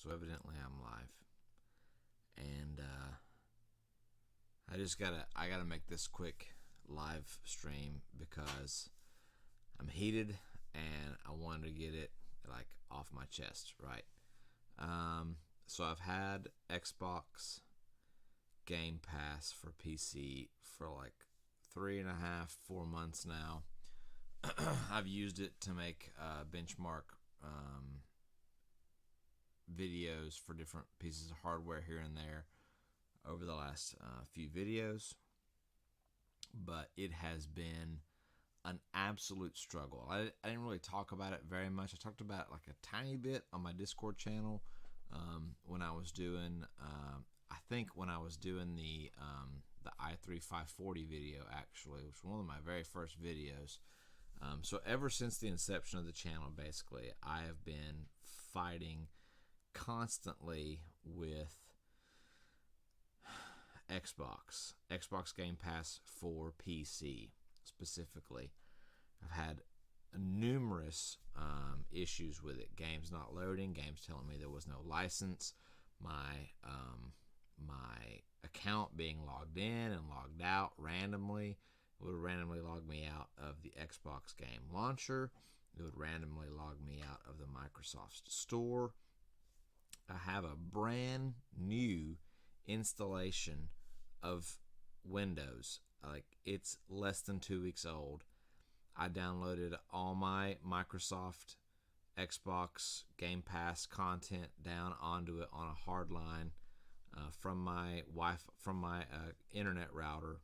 So evidently I'm live, and I gotta make this quick live stream because I'm heated and I wanted to get it like off my chest, right? So I've had Xbox Game Pass for PC for like 3.5, 4 months now. I've used it to make benchmark videos for different pieces of hardware here and there over the last few videos, but it has been an absolute struggle. I didn't really talk about it very much. I talked about it like a tiny bit on my Discord channel when I was doing, I think when I was doing the i3 540 video, actually, which was one of my very first videos. So ever since the inception of the channel, basically, I have been fighting constantly with Xbox Game Pass for PC specifically. I've had numerous issues with it. Games not loading, games telling me there was no license, my account being logged in and logged out randomly. It would randomly log me out of the Xbox game launcher. It would randomly log me out of the Microsoft Store. I have a brand new installation of Windows. Like, it's less than 2 weeks old. I downloaded all my Microsoft Xbox Game Pass content down onto it on a hard line from my internet router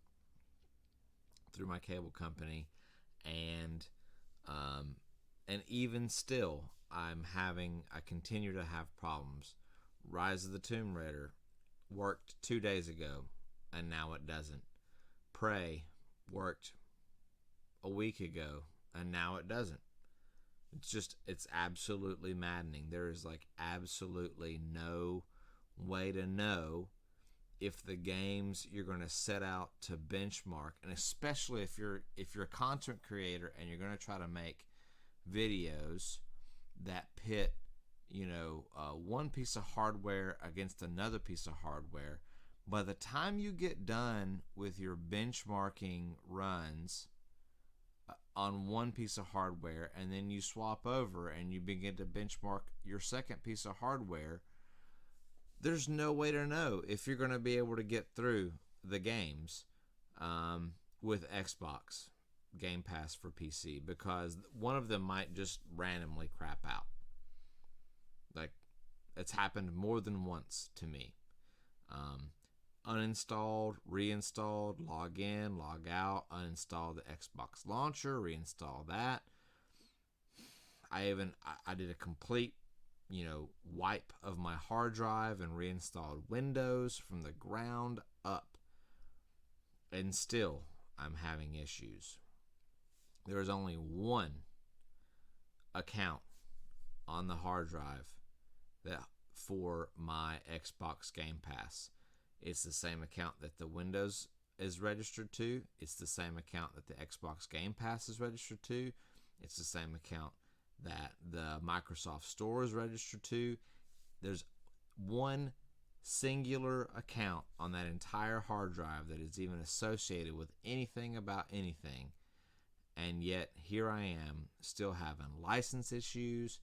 through my cable company, and even still, I continue to have problems. Rise of the Tomb Raider worked 2 days ago, and now it doesn't. Prey worked a week ago, and now it doesn't. It's absolutely maddening. There is like absolutely no way to know if the games you're going to set out to benchmark, and especially if you're a content creator and you're going to try to make videos that pit one piece of hardware against another piece of hardware, by the time you get done with your benchmarking runs on one piece of hardware and then you swap over and you begin to benchmark your second piece of hardware, there's no way to know if you're going to be able to get through the games with Xbox Game Pass for PC, because one of them might just randomly crap out. Like, it's happened more than once to me. Uninstalled, reinstalled, log in, log out, uninstall the Xbox launcher, reinstall that. I did a complete wipe of my hard drive and reinstalled Windows from the ground up, and still I'm having issues. There is only one account on the hard drive for my Xbox Game Pass. It's the same account that the Windows is registered to. It's the same account that the Xbox Game Pass is registered to. It's the same account that the Microsoft Store is registered to. There's one singular account on that entire hard drive that is even associated with anything about anything, and yet here I am still having license issues,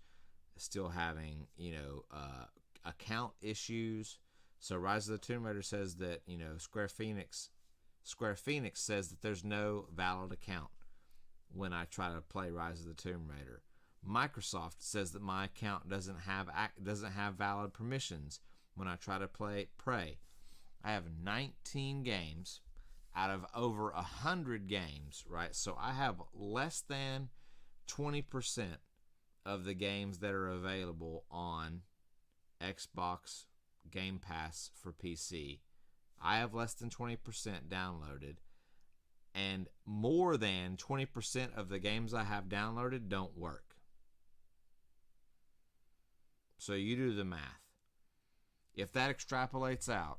still having account issues. So Rise of the Tomb Raider says that Square Phoenix says that there's no valid account when I try to play Rise of the Tomb Raider. Microsoft says that my account doesn't have valid permissions when I try to play Prey. I have 19 games out of over 100 games, right? So I have less than 20% of the games that are available on Xbox Game Pass for PC. I have less than 20% downloaded, and more than 20% of the games I have downloaded don't work. So you do the math. If that extrapolates out,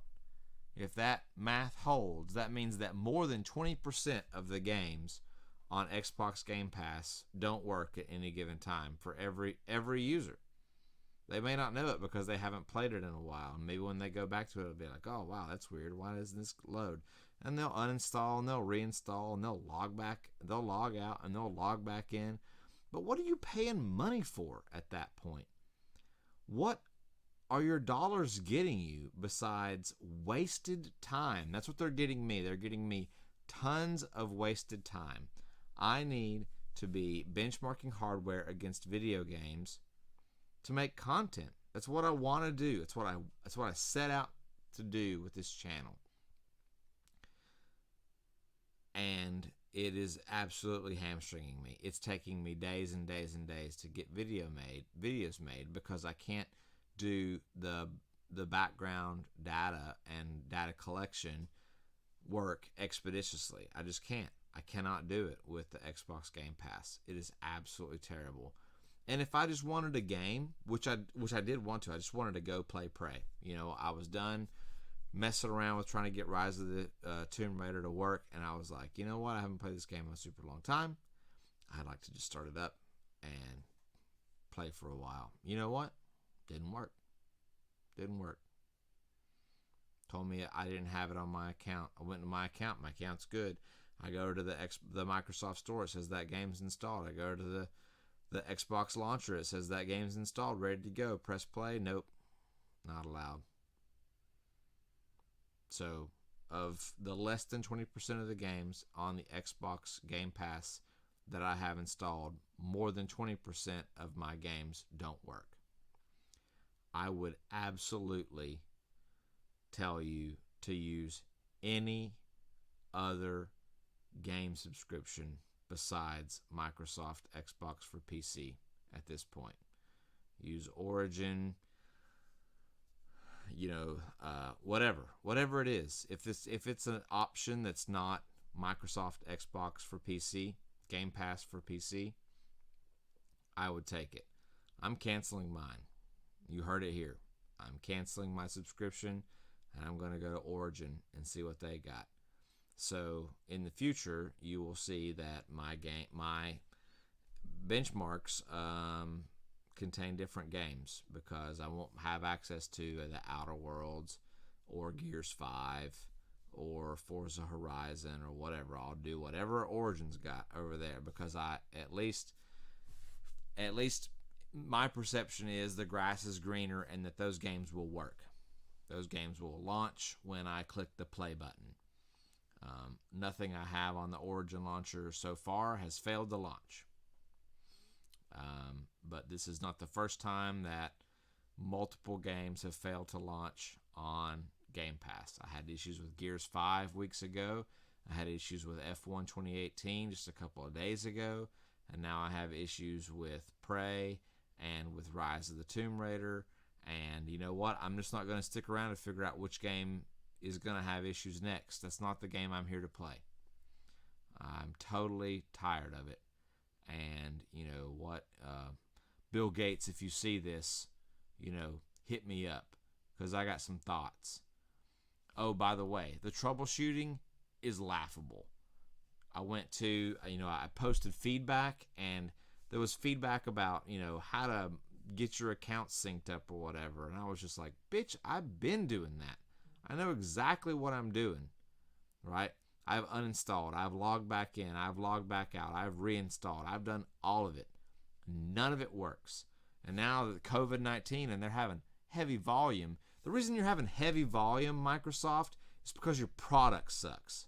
if that math holds, that means that more than 20% of the games on Xbox Game Pass don't work at any given time for every user. They may not know it because they haven't played it in a while. Maybe when they go back to it, it'll be like, oh, wow, that's weird. Why doesn't this load? And they'll uninstall and they'll reinstall and they'll log back. They'll log out and they'll log back in. But what are you paying money for at that point? What are your dollars getting you besides wasted time? That's what they're getting me. They're getting me tons of wasted time. I need to be benchmarking hardware against video games to make content. That's what I want to do. That's what I set out to do with this channel. And it is absolutely hamstringing me. It's taking me days and days and days to get videos made because I can't do the background data and data collection work expeditiously. I just can't. I cannot do it with the Xbox Game Pass. It is absolutely terrible. And if I just wanted a game, which I did want to, I just wanted to go play Prey. You know, I was done messing around with trying to get Rise of the Tomb Raider to work, and I was like, you know what? I haven't played this game in a super long time. I'd like to just start it up and play for a while. You know what? Didn't work. Didn't work. Told me I didn't have it on my account. I went to my account. My account's good. I go to the Microsoft Store. It says that game's installed. I go to the Xbox launcher. It says that game's installed, ready to go. Press play. Nope. Not allowed. So, of the less than 20% of the games on the Xbox Game Pass that I have installed, more than 20% of my games don't work. I would absolutely tell you to use any other game subscription besides Microsoft Xbox for PC at this point. Use Origin, whatever it is. If it's an option that's not Microsoft Xbox for PC, Game Pass for PC, I would take it. I'm canceling mine. You heard it here. I'm canceling my subscription, and I'm going to go to Origin and see what they got. So in the future, you will see that my benchmarks contain different games because I won't have access to the Outer Worlds or Gears 5 or Forza Horizon or whatever. I'll do whatever Origin's got over there because at least my perception is the grass is greener and that those games will work. Those games will launch when I click the play button. Nothing I have on the Origin launcher so far has failed to launch. But this is not the first time that multiple games have failed to launch on Game Pass. I had issues with Gears 5 weeks ago. I had issues with F1 2018 just a couple of days ago. And now I have issues with Prey and with Rise of the Tomb Raider. And you know what? I'm just not going to stick around to figure out which game is going to have issues next. That's not the game I'm here to play. I'm totally tired of it. And you know what? Bill Gates, if you see this, hit me up because I got some thoughts. Oh, by the way, the troubleshooting is laughable. I went to, I posted feedback and there was feedback about, how to get your account synced up or whatever. And I was just like, bitch, I've been doing that. I know exactly what I'm doing, right? I've uninstalled. I've logged back in. I've logged back out. I've reinstalled. I've done all of it. None of it works. And now the COVID-19 and they're having heavy volume. The reason you're having heavy volume, Microsoft, is because your product sucks.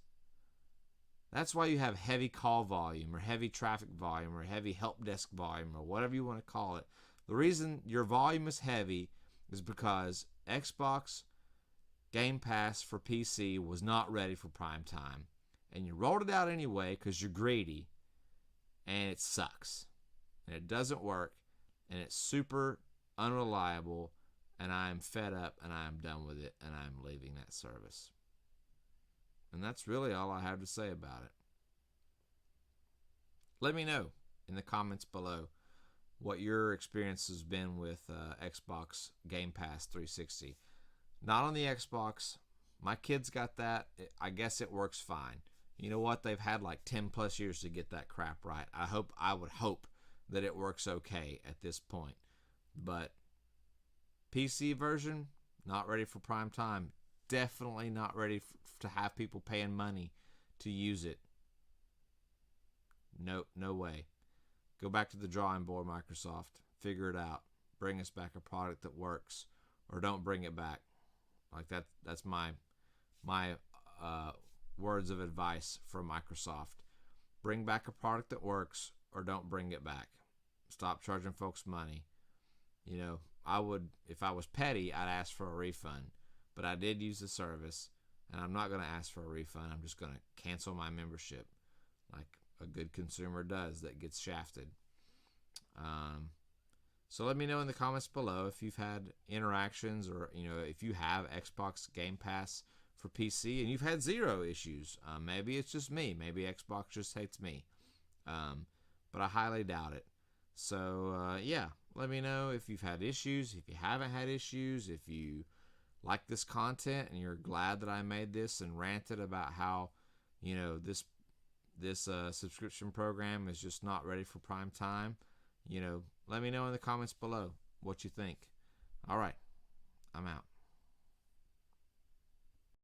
That's why you have heavy call volume or heavy traffic volume or heavy help desk volume or whatever you want to call it. The reason your volume is heavy is because Xbox Game Pass for PC was not ready for prime time. And you rolled it out anyway because you're greedy. And it sucks. And it doesn't work. And it's super unreliable. And I'm fed up and I'm done with it. And I'm leaving that service. And that's really all I have to say about it. Let me know in the comments below what your experience has been with Xbox Game Pass 360. Not on the Xbox. My kids got that. I guess it works fine. You know what? They've had like 10 plus years to get that crap right. I would hope that it works okay at this point. But PC version, not ready for prime time. Definitely not ready to have people paying money to use it. Nope, no way. Go back to the drawing board, Microsoft. Figure it out. Bring us back a product that works, or don't bring it back. Like that. That's my words of advice from Microsoft. Bring back a product that works, or don't bring it back. Stop charging folks money. I would, if I was petty, I'd ask for a refund. But I did use the service, and I'm not going to ask for a refund. I'm just going to cancel my membership, like a good consumer does that gets shafted. So let me know in the comments below if you've had interactions, or if you have Xbox Game Pass for PC and you've had zero issues. Maybe it's just me. Maybe Xbox just hates me. But I highly doubt it. So yeah, let me know if you've had issues, if you haven't had issues, if you like this content and you're glad that I made this and ranted about how this subscription program is just not ready for prime time. Let me know in the comments below what you think. All right, I'm out.